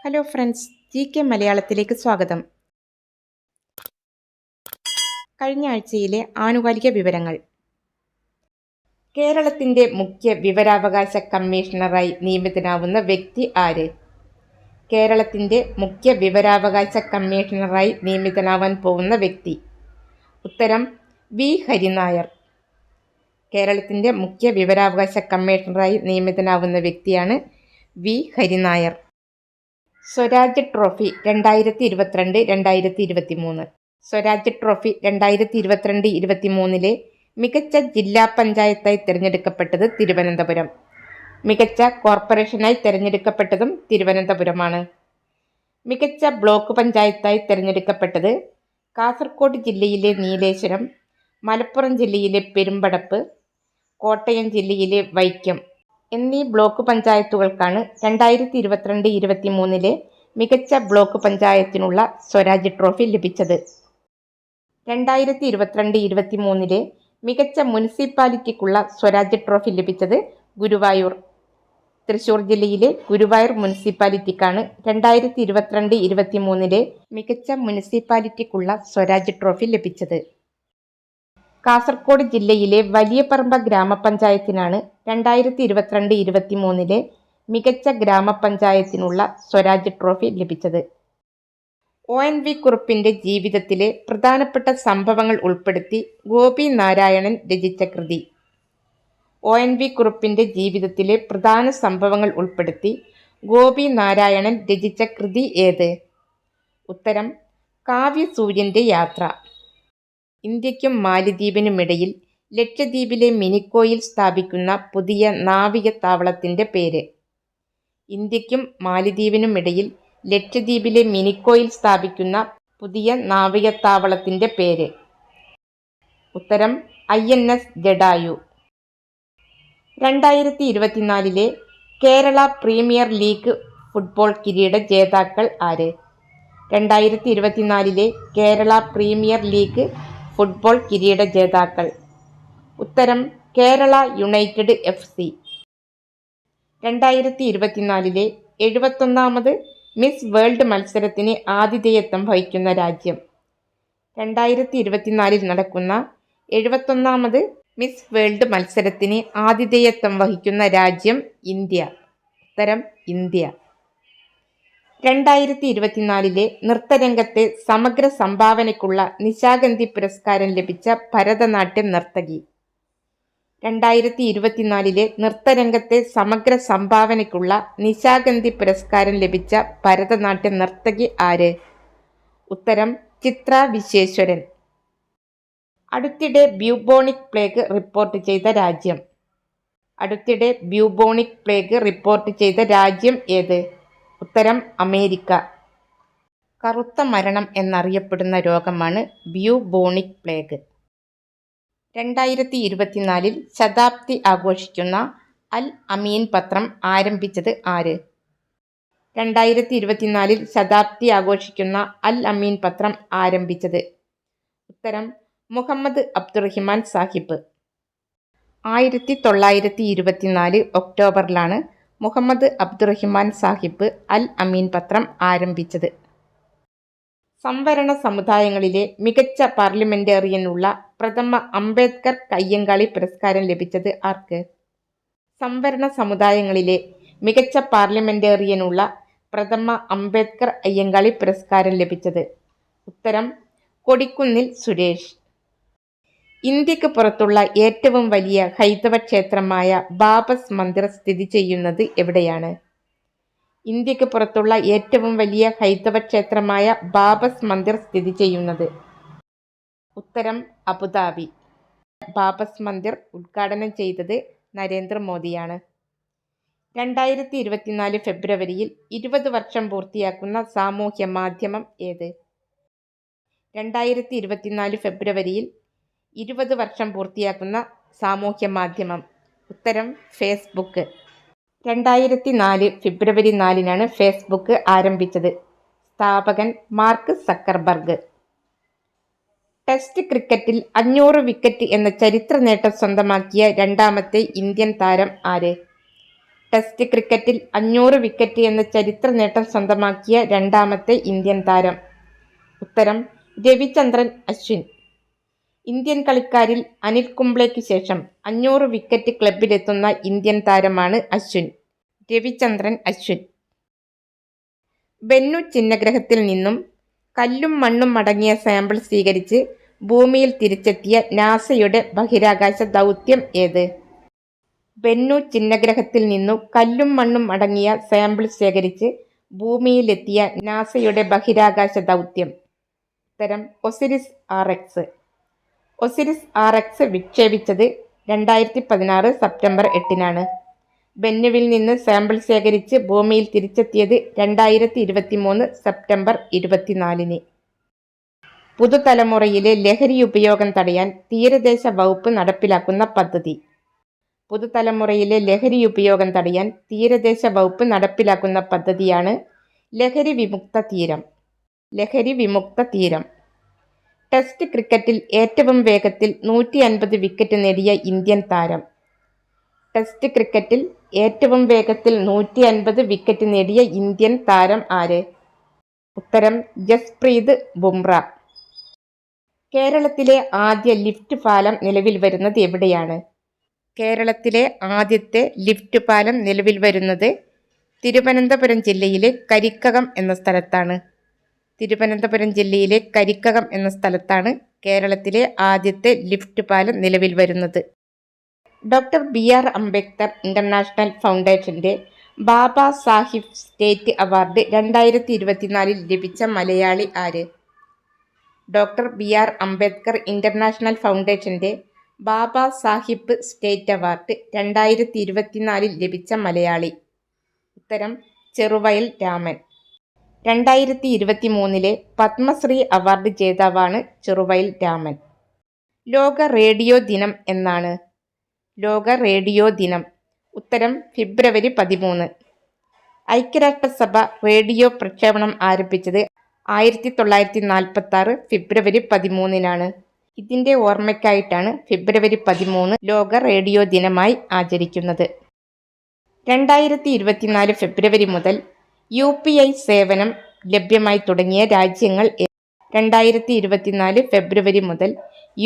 Hello friends, GK മലയാളത്തിലേക്ക് സ്വാഗതം. കഴിഞ്ഞ ആഴ്ചയിലെ ആനുകാലിക വിവരങ്ങൾ. കേരളത്തിന്റെ മുഖ്യ വിവരാവകാശ കമ്മീഷണറായി നിയമിതനാവുന്ന വ്യക്തി ആര്? കേരളത്തിന്റെ മുഖ്യ വിവരാവകാശ കമ്മീഷണറായി നിയമിതനാവാൻ പോകുന്ന വ്യക്തി. ഉത്തരം വി. ഹരിനായർ. കേരളത്തിന്റെ മുഖ്യ വിവരാവകാശ കമ്മീഷണറായി നിയമിതനാവുന്ന വ്യക്തിയാണ് V. Hari Nair. Swaraj trophy 2022-2023. Swaraj trophy 2022-2023 മികച്ച ജില്ലാ പഞ്ചായത്തായി തിരഞ്ഞെടുക്കപ്പെട്ടത് തിരുവനന്തപുരം. മികച്ച കോർപ്പറേഷനായി തിരഞ്ഞെടുക്കപ്പെട്ടതും തിരുവനന്തപുരമാണ്. മികച്ച ബ്ലോക്ക് പഞ്ചായത്തായി തിരഞ്ഞെടുക്കപ്പെട്ടത് കാസർഗോഡ് ജില്ലയിലെ നീലേശ്വരം, മലപ്പുറം ജില്ലയിലെ പെരുമ്പടപ്പ്, കോട്ടയം ജില്ലയിലെ വൈക്കം എന്നീ ബ്ലോക്ക് പഞ്ചായത്തുകൾക്കാണ് 2022-2023 മികച്ച ബ്ലോക്ക് പഞ്ചായത്തിനുള്ള സ്വരാജ് ട്രോഫി ലഭിച്ചത്. 2022-2023 മികച്ച മുനിസിപ്പാലിറ്റിക്കുള്ള സ്വരാജ് ട്രോഫി ലഭിച്ചത് ഗുരുവായൂർ. തൃശൂർ ജില്ലയിലെ ഗുരുവായൂർ മുനിസിപ്പാലിറ്റിക്കാണ് 2022-2023 മികച്ച മുനിസിപ്പാലിറ്റിക്കുള്ള സ്വരാജ് ട്രോഫി ലഭിച്ചത്. കാസർഗോഡ് ജില്ലയിലെ വലിയപറമ്പ ഗ്രാമപഞ്ചായത്തിനാണ് 2022-2023 മികച്ച ഗ്രാമപഞ്ചായത്തിനുള്ള സ്വരാജ് ട്രോഫി ലഭിച്ചത്. ONV കുറുപ്പിന്റെ ജീവിതത്തിലെ പ്രധാനപ്പെട്ട സംഭവങ്ങൾ ഉൾപ്പെടുത്തി ഗോപി നാരായണൻ രചിച്ച കൃതി. ONV കുറുപ്പിന്റെ ജീവിതത്തിലെ പ്രധാന സംഭവങ്ങൾ ഉൾപ്പെടുത്തി ഗോപി നാരായണൻ രചിച്ച കൃതി ഏത്? ഉത്തരം കാവ്യസൂര്യന്റെ യാത്ര. ഇന്ത്യക്കും മാലിദ്വീപിനുമിടയിൽ ലക്ഷദ്വീപിലെ മിനിക്കോയിൽ സ്ഥാപിക്കുന്ന പുതിയ നാവികത്താവളത്തിന്റെ പേര്. ഇന്ത്യക്കും മാലിദ്വീപിനുമിടയിൽ ലക്ഷദ്വീപിലെ മിനിക്കോയിൽ സ്ഥാപിക്കുന്ന പുതിയ നാവികത്താവളത്തിന്റെ പേര്. ഉത്തരം INS Jatayu. 2024 Kerala premier league football കിരീട ജേതാക്കൾ ആര്? 2024 കേരള പ്രീമിയർ ലീഗ് ഫുട്ബോൾ കിരീട ജേതാക്കൾ. ഉത്തരം കേരള യുണൈറ്റഡ് FC. 2024 71ാമത് മിസ് വേൾഡ് മത്സരത്തിന് ആതിഥേയത്വം വഹിക്കുന്ന രാജ്യം. 2024 നടക്കുന്ന 71ാമത് മിസ് വേൾഡ് മത്സരത്തിന് ആതിഥേയത്വം വഹിക്കുന്ന രാജ്യം ഇന്ത്യ. ഉത്തരം ഇന്ത്യ. 2024 നൃത്തരംഗത്തെ സമഗ്ര സംഭാവനയ്ക്കുള്ള നിശാഗന്ധി പുരസ്കാരം ലഭിച്ച ഭരതനാട്യം നർത്തകി. 2024 നൃത്തരംഗത്തെ സമഗ്ര സംഭാവനയ്ക്കുള്ള നിശാഗന്ധി പുരസ്കാരം ലഭിച്ച ഭരതനാട്യം നർത്തകി ആര്? ഉത്തരം ചിത്ര വിശ്വേശ്വരൻ. അടുത്തിടെ ബ്യൂബോണിക് പ്ലേഗ് റിപ്പോർട്ട് ചെയ്ത രാജ്യം. അടുത്തിടെ ബ്യൂബോണിക് പ്ലേഗ് റിപ്പോർട്ട് ചെയ്ത രാജ്യം ഏത്? ഉത്തരം അമേരിക്ക. കറുത്ത മരണം എന്നറിയപ്പെടുന്ന രോഗമാണ് ബ്യൂബോണിക് പ്ലേഗ്. 2024 ശതാബ്ദി ആഘോഷിക്കുന്ന അൽ അമീൻ പത്രം ആരംഭിച്ചത് ആര്? 2024 ശതാബ്ദി ആഘോഷിക്കുന്ന അൽ അമീൻ പത്രം ആരംഭിച്ചത്. ഉത്തരം മുഹമ്മദ് അബ്ദുറഹിമാൻ സാഹിബ്. 1924 ഒക്ടോബറിലാണ് മുഹമ്മദ് അബ്ദുറഹിമാൻ സാഹിബ് അൽ അമീൻ പത്രം ആരംഭിച്ചത്. സംവരണ സമുദായങ്ങളിലെ മികച്ച പാർലമെന്റേറിയനുള്ള പ്രഥമ അംബേദ്കർ കയ്യങ്കാളി പുരസ്കാരം ലഭിച്ചത് ആർക്ക്? സംവരണ സമുദായങ്ങളിലെ മികച്ച പാർലമെന്റേറിയനുള്ള പ്രഥമ അംബേദ്കർ അയ്യങ്കാളി പുരസ്കാരം ലഭിച്ചത്. ഉത്തരം കൊടിക്കുന്നിൽ സുരേഷ്. ഇന്ത്യക്ക് പുറത്തുള്ള ഏറ്റവും വലിയ ഹൈന്ദവ ക്ഷേത്രമായ ബാബസ് മന്ദിർ സ്ഥിതി ചെയ്യുന്നത് എവിടെയാണ്? ഇന്ത്യക്ക് പുറത്തുള്ള ഏറ്റവും വലിയ ഹൈന്ദവ ക്ഷേത്രമായ ബാബസ് മന്ദിർ സ്ഥിതി ചെയ്യുന്നത്. ഉത്തരം അബുദാബി. ബാബസ് മന്ദിർ ഉദ്ഘാടനം ചെയ്തത് നരേന്ദ്രമോദിയാണ്. 2024 ഫെബ്രുവരിയിൽ 20 വർഷം പൂർത്തിയാക്കുന്ന സാമൂഹ്യ മാധ്യമം ഏത്? 2024 ഫെബ്രുവരിയിൽ 20 വർഷം പൂർത്തിയാക്കുന്ന സാമൂഹ്യ മാധ്യമം. ഉത്തരം ഫേസ്ബുക്ക്. 2004 ഫെബ്രുവരി 4-നാണ് ഫേസ്ബുക്ക് ആരംഭിച്ചത്. സ്ഥാപകൻ മാർക്ക് സക്കർബർഗ്. ടെസ്റ്റ് ക്രിക്കറ്റിൽ 500 വിക്കറ്റ് എന്ന ചരിത്ര നേട്ടം സ്വന്തമാക്കിയ രണ്ടാമത്തെ ഇന്ത്യൻ താരം ആര്? ടെസ്റ്റ് ക്രിക്കറ്റിൽ 500 വിക്കറ്റ് എന്ന ചരിത്ര നേട്ടം സ്വന്തമാക്കിയ രണ്ടാമത്തെ ഇന്ത്യൻ താരം? ഉത്തരം രവിചന്ദ്രൻ അശ്വിൻ. ഇന്ത്യൻ കളിക്കാരിൽ അനിൽ കുംബ്ലെയ്ക്ക് ശേഷം 500 വിക്കറ്റ് ക്ലബിലെത്തുന്ന ഇന്ത്യൻ താരമാണ് അശ്വിൻ. രവിചന്ദ്രൻ അശ്വിൻ. ബെന്നു ചിഹ്നഗ്രഹത്തിൽ നിന്നും കല്ലും മണ്ണും അടങ്ങിയ സാമ്പിൾ സ്വീകരിച്ച് ഭൂമിയിൽ തിരിച്ചെത്തിയ നാസയുടെ ബഹിരാകാശ ദൗത്യം ഏത്? ബെന്നു ചിഹ്നഗ്രഹത്തിൽ നിന്നു കല്ലും മണ്ണും അടങ്ങിയ സാമ്പിൾ ശേഖരിച്ച് ഭൂമിയിലെത്തിയ നാസയുടെ ബഹിരാകാശ ദൗത്യം. ഉത്തരം ഒസിരിസ് RX. ഒസിരിസ് RX വിക്ഷേപിച്ചത് 2016 സെപ്റ്റംബർ 8-നാണ്. ബെന്നുവിൽ നിന്ന് സാമ്പിൾ ശേഖരിച്ച് ഭൂമിയിൽ തിരിച്ചെത്തിയത് 2023 സെപ്റ്റംബർ 24-ന്. പുതുതലമുറയിലെ ലഹരി ഉപയോഗം തടയാൻ തീരദേശ വകുപ്പ് നടപ്പിലാക്കുന്ന പദ്ധതി. പുതുതലമുറയിലെ ലഹരി ഉപയോഗം തടയാൻ തീരദേശ വകുപ്പ് നടപ്പിലാക്കുന്ന പദ്ധതിയാണ് ലഹരി വിമുക്ത തീരം. ലഹരി വിമുക്ത തീരം. ടെസ്റ്റ് ക്രിക്കറ്റിൽ ഏറ്റവും വേഗത്തിൽ 150 വിക്കറ്റ് നേടിയ ഇന്ത്യൻ താരം? ടെസ്റ്റ് ക്രിക്കറ്റിൽ ഏറ്റവും വേഗത്തിൽ 150 വിക്കറ്റ് നേടിയ ഇന്ത്യൻ താരം ആര്? ഉത്തരം ജസ്പ്രീത് ബുംറ. കേരളത്തിലെ ആദ്യ ലിഫ്റ്റ് പാലം നിലവിൽ വരുന്നത് എവിടെയാണ്? കേരളത്തിലെ ആദ്യത്തെ ലിഫ്റ്റ് പാലം നിലവിൽ വരുന്നത് തിരുവനന്തപുരം ജില്ലയിലെ കരിക്കകം എന്ന സ്ഥലത്താണ്. തിരുവനന്തപുരം ജില്ലയിലെ കരിക്കകം എന്ന സ്ഥലത്താണ് കേരളത്തിലെ ആദ്യത്തെ ലിഫ്റ്റ് പാലം നിലവിൽ വരുന്നത്. ഡോക്ടർ BR അംബേദ്കർ ഇന്റർനാഷണൽ ഫൗണ്ടേഷന്റെ ബാബാ സാഹിബ് സ്റ്റേറ്റ് അവാർഡ് 2024 ലഭിച്ച മലയാളി ആര്? ഡോക്ടർ BR അംബേദ്കർ ഇന്റർനാഷണൽ ഫൗണ്ടേഷന്റെ ബാബാ സാഹിബ് സ്റ്റേറ്റ് അവാർഡ് 2024 ലഭിച്ച മലയാളി. ഉത്തരം ചെറുവയൽ രാമൻ. 2023 പത്മശ്രീ അവാർഡ് ജേതാവാണ് ചെറുവയൽ രാമൻ. ലോക റേഡിയോ ദിനം എന്നാണ്? ലോക റേഡിയോ ദിനം. ഉത്തരം ഫെബ്രുവരി 13. ഐക്യരാഷ്ട്രസഭ റേഡിയോ പ്രക്ഷേപണം ആരംഭിച്ചത് 1946 ഫെബ്രുവരി 13-നാണ്. ഇതിന്റെ ഓർമ്മയ്ക്കായിട്ടാണ് ഫെബ്രുവരി 13 ലോക റേഡിയോ ദിനമായി ആചരിക്കുന്നത്. 2024 ഫെബ്രുവരി മുതൽ UPI സേവനം ലഭ്യമായി തുടങ്ങിയ രാജ്യങ്ങൾ? 2024 ഫെബ്രുവരി മുതൽ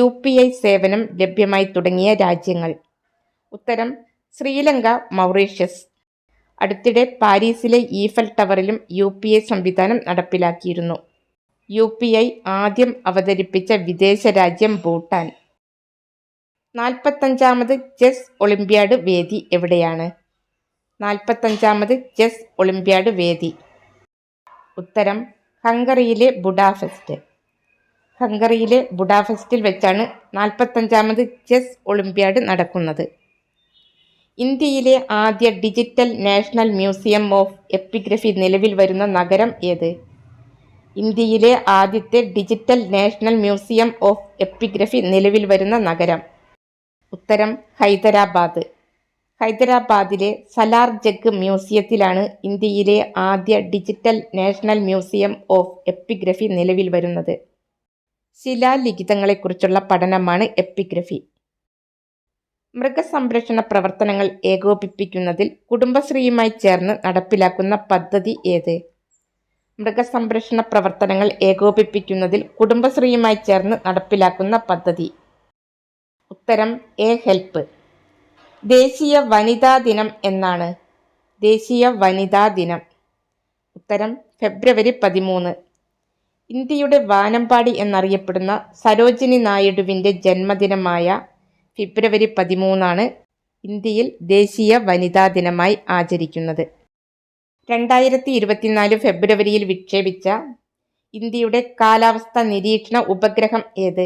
UPI സേവനം ലഭ്യമായി തുടങ്ങിയ രാജ്യങ്ങൾ? ഉത്തരം ശ്രീലങ്ക, മൗറീഷ്യസ്. അടുത്തിടെ പാരീസിലെ ഈഫൽ ടവറിലും UPI സംവിധാനം നടപ്പിലാക്കിയിരുന്നു. UPI ആദ്യം അവതരിപ്പിച്ച വിദേശ രാജ്യം ഭൂട്ടാൻ. 45ാമത് ചെസ് ഒളിമ്പ്യാഡ് വേദി എവിടെയാണ്? 45ാമത് ചെസ് ഒളിമ്പ്യാഡ് വേദി. ഉത്തരം ഹംഗറിയിലെ ബുഡാപെസ്റ്റ്. ഹംഗറിയിലെ ബുഡാപെസ്റ്റിൽ വെച്ചാണ് 45ാമത് ചെസ് ഒളിമ്പ്യാഡ് നടക്കുന്നത്. ഇന്ത്യയിലെ ആദ്യ digital national museum of epigraphy നിലവിൽ വരുന്ന നഗരം ഏത്? ഇന്ത്യയിലെ ആദ്യത്തെ digital national museum of epigraphy നിലവിൽ വരുന്ന നഗരം? ഉത്തരം ഹൈദരാബാദ്. ഹൈദരാബാദിലെ സലാർ ജംഗ് മ്യൂസിയത്തിലാണ് ഇന്ത്യയിലെ ആദ്യ digital national museum of epigraphy നിലവിൽ വരുന്നത്. ശിലാലിഖിതങ്ങളെക്കുറിച്ചുള്ള പഠനമാണ് എപ്പിഗ്രഫി. മൃഗസംരക്ഷണ പ്രവർത്തനങ്ങൾ ഏകോപിപ്പിക്കുന്നതിൽ കുടുംബശ്രീയുമായി ചേർന്ന് നടപ്പിലാക്കുന്ന പദ്ധതി ഏത്? മൃഗസംരക്ഷണ പ്രവർത്തനങ്ങൾ ഏകോപിപ്പിക്കുന്നതിൽ കുടുംബശ്രീയുമായി ചേർന്ന് നടപ്പിലാക്കുന്ന പദ്ധതി? ഉത്തരം ഹെൽപ്പ്. ദേശീയ വനിതാ ദിനം എന്നാണ്? ദേശീയ വനിതാ ദിനം. ഉത്തരം ഫെബ്രുവരി 13. ഇന്ത്യയുടെ വാനമ്പാടി എന്നറിയപ്പെടുന്ന സരോജിനി നായിഡുവിൻ്റെ ജന്മദിനമായ ഫെബ്രുവരി 13 ഇന്ത്യയിൽ ദേശീയ വനിതാ ദിനമായി ആചരിക്കുന്നത്. 2024 ഫെബ്രുവരിയിൽ വിക്ഷേപിച്ച ഇന്ത്യയുടെ കാലാവസ്ഥാ നിരീക്ഷണ ഉപഗ്രഹം ഏത്?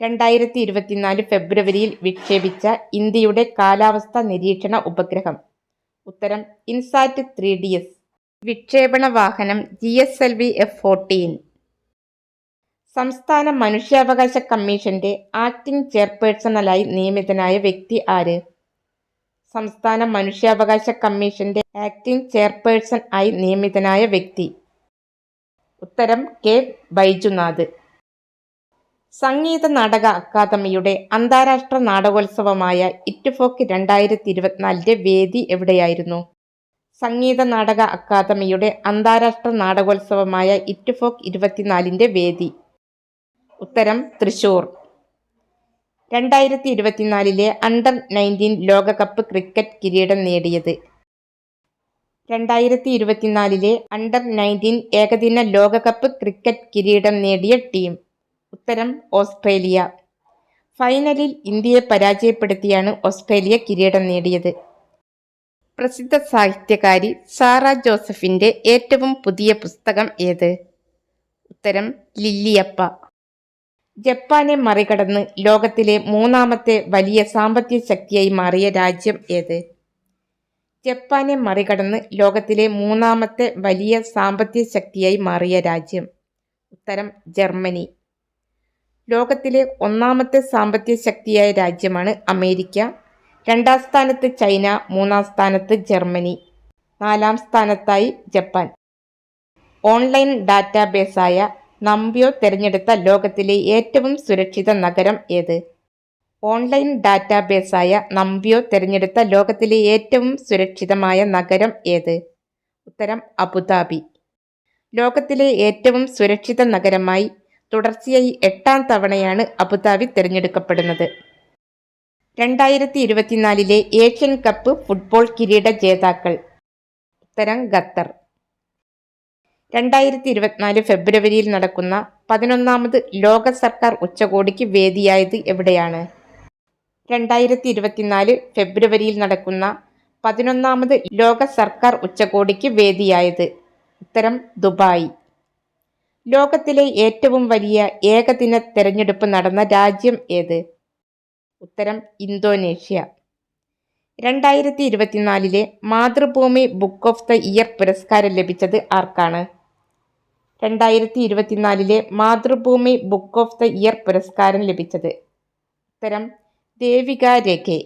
2024 ഫെബ്രുവരിയിൽ വിക്ഷേപിച്ച ഇന്ത്യയുടെ കാലാവസ്ഥാ നിരീക്ഷണ ഉപഗ്രഹം? ഉത്തരം ഇൻസാറ്റ് 3DS. വിക്ഷേപണ വാഹനം GSLV F-14. സംസ്ഥാന മനുഷ്യാവകാശ കമ്മീഷന്റെ ആക്ടിംഗ് ചെയർപേഴ്സണലായി നിയമിതനായ വ്യക്തി ആര്? സംസ്ഥാന മനുഷ്യാവകാശ കമ്മീഷന്റെ ആക്ടിംഗ് ചെയർപേഴ്സൺ ആയി നിയമിതനായ വ്യക്തി? ഉത്തരം K. ബൈജുനാഥ്. സംഗീത നാടക അക്കാദമിയുടെ അന്താരാഷ്ട്ര നാടകോത്സവമായ ഇറ്റ്ഫോക്ക് 2024 വേദി എവിടെയായിരുന്നു? സംഗീത നാടക അക്കാദമിയുടെ അന്താരാഷ്ട്ര നാടകോത്സവമായ ഇറ്റ്ഫോക്ക് 24 വേദി. ഉത്തരം തൃശൂർ. 2024 അണ്ടർ 19 ലോകകപ്പ് ക്രിക്കറ്റ് കിരീടം നേടിയത്? 2024 അണ്ടർ 19 ഏകദിന ലോകകപ്പ് ക്രിക്കറ്റ് കിരീടം നേടിയ ടീം? ഉത്തരം ഓസ്ട്രേലിയ. ഫൈനലിൽ ഇന്ത്യയെ പരാജയപ്പെടുത്തിയാണ് ഓസ്ട്രേലിയ കിരീടം നേടിയത്. പ്രസിദ്ധ സാഹിത്യകാരി സാറ ജോസഫിന്റെ ഏറ്റവും പുതിയ പുസ്തകം ഏത്? ഉത്തരം ലില്ലിയപ്പ. ജപ്പാനെ മറികടന്ന് ലോകത്തിലെ മൂന്നാമത്തെ വലിയ സാമ്പത്തിക ശക്തിയായി മാറിയ രാജ്യം ഏത്? ജപ്പാനെ മറികടന്ന് ലോകത്തിലെ മൂന്നാമത്തെ വലിയ സാമ്പത്തിക ശക്തിയായി മാറിയ രാജ്യം? ഉത്തരം ജർമ്മനി. ലോകത്തിലെ ഒന്നാമത്തെ സാമ്പത്തിക ശക്തിയായ രാജ്യമാണ് അമേരിക്ക. 2ാം സ്ഥാനത്ത് ചൈന, 3ാം സ്ഥാനത്ത് ജർമ്മനി, 4ാം സ്ഥാനത്തായി ജപ്പാൻ. ഓൺലൈൻ ഡാറ്റാബേസായ നംബ്യോ തിരഞ്ഞെടുത്ത ലോകത്തിലെ ഏറ്റവും സുരക്ഷിത നഗരം ഏത്? ഓൺലൈൻ ഡാറ്റാബേസായ നംബ്യോ തിരഞ്ഞെടുത്ത ലോകത്തിലെ ഏറ്റവും സുരക്ഷിതമായ നഗരം ഏത്? ഉത്തരം അബുദാബി. ലോകത്തിലെ ഏറ്റവും സുരക്ഷിത നഗരമായി തുടർച്ചയായി 8ാം തവണയാണ് അബുദാബി തിരഞ്ഞെടുക്കപ്പെടുന്നത്. 2024 ഏഷ്യൻ കപ്പ് ഫുട്ബോൾ കിരീട ജേതാക്കൾ? ഉത്തരം ഖത്തർ. 2024 ഫെബ്രുവരിയിൽ നടക്കുന്ന 11ാമത് ലോക സർക്കാർ ഉച്ചകോടിക്ക് വേദിയായത് എവിടെയാണ്? 2024 ഫെബ്രുവരിയിൽ നടക്കുന്ന 11ാമത് ലോക സർക്കാർ ഉച്ചകോടിക്ക് വേദിയായത്? ഉത്തരം ദുബായ്. ലോകത്തിലെ ഏറ്റവും വലിയ ഏകദിന തെരഞ്ഞെടുപ്പ് നടന്ന രാജ്യം ഏത്? ഉത്തരം Indonesia. 2024 Mathrubhumi book of the year പുരസ്കാരം ലഭിച്ചത് ആർക്കാണ്? 2024 Mathrubhumi book of the year പുരസ്കാരം ലഭിച്ചത്? ഉത്തരം ദേവിക രഘെ.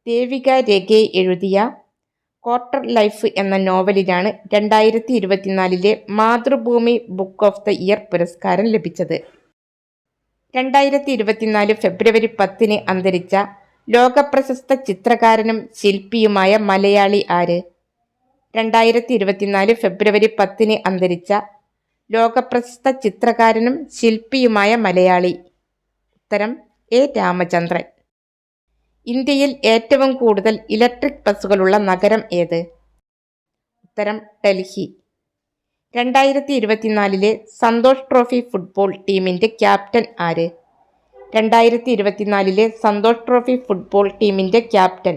ദേവിക രഘെ എഴുതിയ ക്വാർട്ടർ ലൈഫ് എന്ന നോവലിനാണ് 2024 Mathrubhumi book of the year പുരസ്കാരം ലഭിച്ചത്. 2024 ഫെബ്രുവരി 10 അന്തരിച്ച ലോകപ്രശസ്ത ചിത്രകാരനും ശില്പിയുമായ മലയാളി ആര്? 2024 ഫെബ്രുവരി 10 അന്തരിച്ച ലോകപ്രശസ്ത ചിത്രകാരനും ശില്പിയുമായ മലയാളി? ഉത്തരം എ രാമചന്ദ്രൻ. ഇന്ത്യയിൽ ഏറ്റവും കൂടുതൽ ഇലക്ട്രിക് ബസ്സുകളുള്ള നഗരം ഏത്? ഉത്തരം ഡൽഹി. 2024 സന്തോഷ് ട്രോഫി ഫുട്ബോൾ ടീമിന്റെ ക്യാപ്റ്റൻ ആര്? 2024 സന്തോഷ് ട്രോഫി ഫുട്ബോൾ ടീമിന്റെ ക്യാപ്റ്റൻ?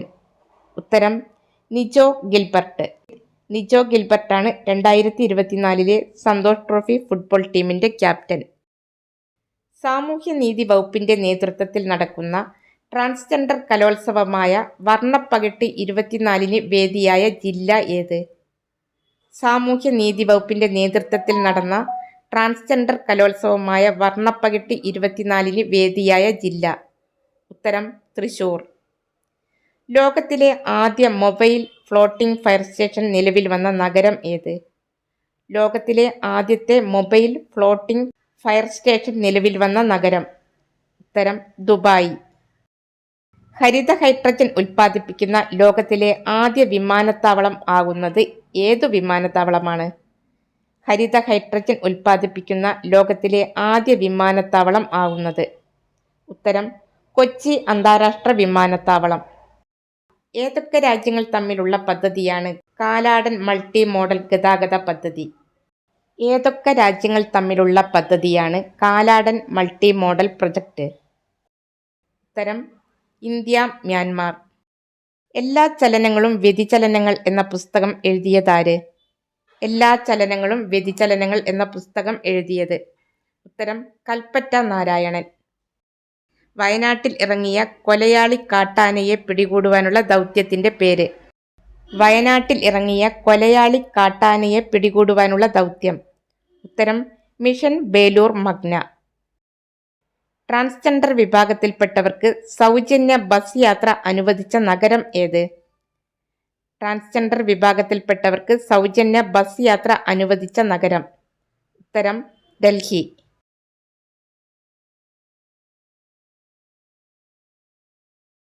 ഉത്തരം നിജോ ഗിൽബർട്ട്. നിജോ ഗിൽബർട്ടാണ് 2024 സന്തോഷ് ട്രോഫി ഫുട്ബോൾ ടീമിന്റെ ക്യാപ്റ്റൻ. സാമൂഹ്യനീതി വകുപ്പിന്റെ നേതൃത്വത്തിൽ നടക്കുന്ന ട്രാൻസ്ജെൻഡർ കലോത്സവമായ വർണ്ണപ്പകിട്ട് 24 വേദിയായ ജില്ല ഏത്? സാമൂഹ്യനീതി വകുപ്പിന്റെ നേതൃത്വത്തിൽ നടന്ന ട്രാൻസ്ജെൻഡർ കലോത്സവമായ വർണ്ണപ്പകിട്ട് 24 വേദിയായ ജില്ല? ഉത്തരം തൃശൂർ. ലോകത്തിലെ ആദ്യ മൊബൈൽ ഫ്ലോട്ടിംഗ് ഫയർ സ്റ്റേഷൻ നിലവിൽ വന്ന നഗരം ഏത്? ലോകത്തിലെ ആദ്യത്തെ മൊബൈൽ ഫ്ലോട്ടിംഗ് ഫയർ സ്റ്റേഷൻ നിലവിൽ വന്ന നഗരം? ഉത്തരം ദുബായ്. ഹരിത ഹൈഡ്രജൻ ഉൽപ്പാദിപ്പിക്കുന്ന ലോകത്തിലെ ആദ്യ വിമാനത്താവളം ആകുന്നത് ഏതു വിമാനത്താവളമാണ്? ഹരിത ഹൈഡ്രജൻ ഉൽപ്പാദിപ്പിക്കുന്ന ലോകത്തിലെ ആദ്യ വിമാനത്താവളം ആകുന്നത്? ഉത്തരം കൊച്ചി അന്താരാഷ്ട്ര വിമാനത്താവളം. ഏതൊക്കെ രാജ്യങ്ങൾ തമ്മിലുള്ള പദ്ധതിയാണ് കാലാടൻ മൾട്ടി മോഡൽ ഗതാഗത പദ്ധതി? ഏതൊക്കെ രാജ്യങ്ങൾ തമ്മിലുള്ള പദ്ധതിയാണ് കാലാടൻ മൾട്ടി മോഡൽ പ്രൊജക്ട്? ഉത്തരം ഇന്ത്യ മ്യാൻമാർ. എല്ലാ ചലനങ്ങളും വ്യതിചലനങ്ങൾ എന്ന പുസ്തകം എഴുതിയതാര്? എല്ലാ ചലനങ്ങളും വ്യതിചലനങ്ങൾ എന്ന പുസ്തകം എഴുതിയത്? ഉത്തരം കൽപ്പറ്റ നാരായണൻ. വയനാട്ടിൽ ഇറങ്ങിയ കൊലയാളി കാട്ടാനയെ പിടികൂടുവാനുള്ള ദൗത്യത്തിന്റെ പേര്? വയനാട്ടിൽ ഇറങ്ങിയ കൊലയാളി കാട്ടാനയെ പിടികൂടുവാനുള്ള ദൗത്യം? ഉത്തരം മിഷൻ ബേലൂർ മഗ്ന. ട്രാൻസ്ജെൻഡർ വിഭാഗത്തിൽപ്പെട്ടവർക്ക് സൗജന്യ ബസ് യാത്ര അനുവദിച്ച നഗരം ഏത്? ട്രാൻസ്ജെൻഡർ വിഭാഗത്തിൽപ്പെട്ടവർക്ക് സൗജന്യ ബസ് യാത്ര അനുവദിച്ച നഗരം? ഉത്തരം ഡൽഹി.